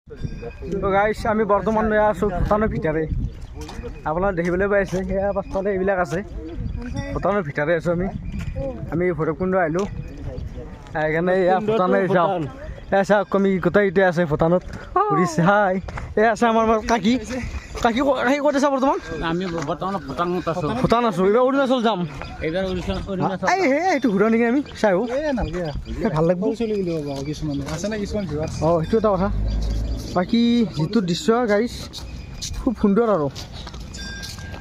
তো গাইছ আমি বৰ্তমান আছোঁ ভূটানৰ ভিতৰে আপোনাৰ দেখিবলৈ পাইছে সেয়া পাছফালে এইবিলাক আছে ভূটানৰ ভিতৰে আছোঁ আমি ভৈৰৱকুণ্ড আহিলোঁ সেইকাৰণে এয়া ভূটানে যাওঁ এয়া চাওক আমি গোটেইকেইটা আছে ভূটানত ঘূৰিছে হাই এয়া আছে আমাৰ কাকি কাকি কাকি ক'ত আছে বৰ্তমান আমি বৰ্তমান ভূটানত আছোঁ ভূটান আছোঁ এইবাৰ অৰুণাচল যাম এইবাৰ অৰুণাচল এই হে এইটো ঘূৰা নেকি আমি চাই ভাল লাগিব কিছুমান আছে না কিছুমান অঁ সেইটো এটা কথা বাকী যিটো দৃশ্য গাইছ খুব সুন্দৰ আৰু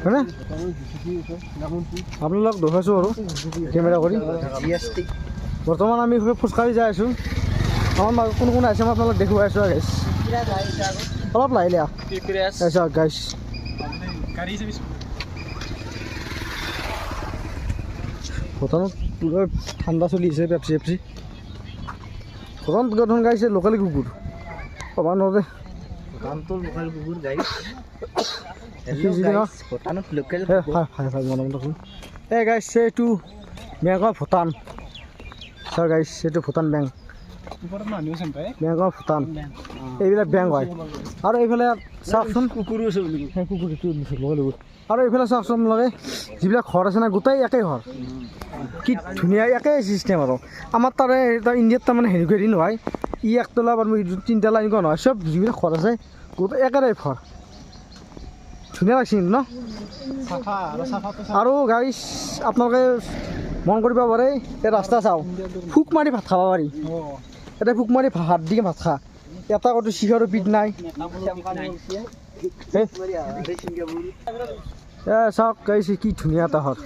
হয়নে আপোনালোক দেখুৱাইছোঁ আৰু কেমেৰা কৰি বৰ্তমান আমি খোজকাঢ়ি যাই আছোঁ আমাৰ কোন কোন আহিছে মই আপোনালোক দেখুৱাই আছোঁ গাইছ অলপ লাহিলে চাওক গাইছ ভূটানত ঠাণ্ডা চলি আছে পেপচি পেপচি ভূটানত গঠন গাইছে লোকেল কুকুৰ ক'ব নোৱাৰে ভূটানটোৰ লোকেল কুকুৰ গাইছ ভূটানত লোকেল এই গাইছ এইটো বেংক অফ ভূটান ছাৰ গাইছ এইটো Bhutan bank bank of Bhutan এইবিলাক বেংক হয় আৰু এইফালে চাওকচোন কুকুৰো আছে বুলি কুকুৰ আৰু এইফালে চাওকচোন আপোনালোকে যিবিলাক ঘৰ আছে না গোটেই একেই ঘৰ কি ধুনীয়া একেই চিষ্টেম আৰু আমাৰ তাৰে ইণ্ডিয়াত তাৰমানে হেৰি কৰি নহয় ই একতলা বা তিনিতলা এনেকুৱা নহয় চব যিবিলাক ঘৰ আছে গোটেই একেটাই ঘৰ ধুনীয়া লাগিছে কিন্তু ন আৰু গাইছ আপোনালোকে মন কৰিব পাৰে এই ৰাস্তা চাওঁ ফুক মাৰি ভাত খাব পাৰি এটা ফুক মাৰি ভাত দি ভাত খা এটা ক'তো চিখৰৰ পিঠ নাই চাওক গাইছে কি ধুনীয়া এটা ঘৰ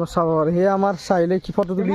চাব পাৰে সেয়া আমাৰ চাহিলে কি ফটো তুলি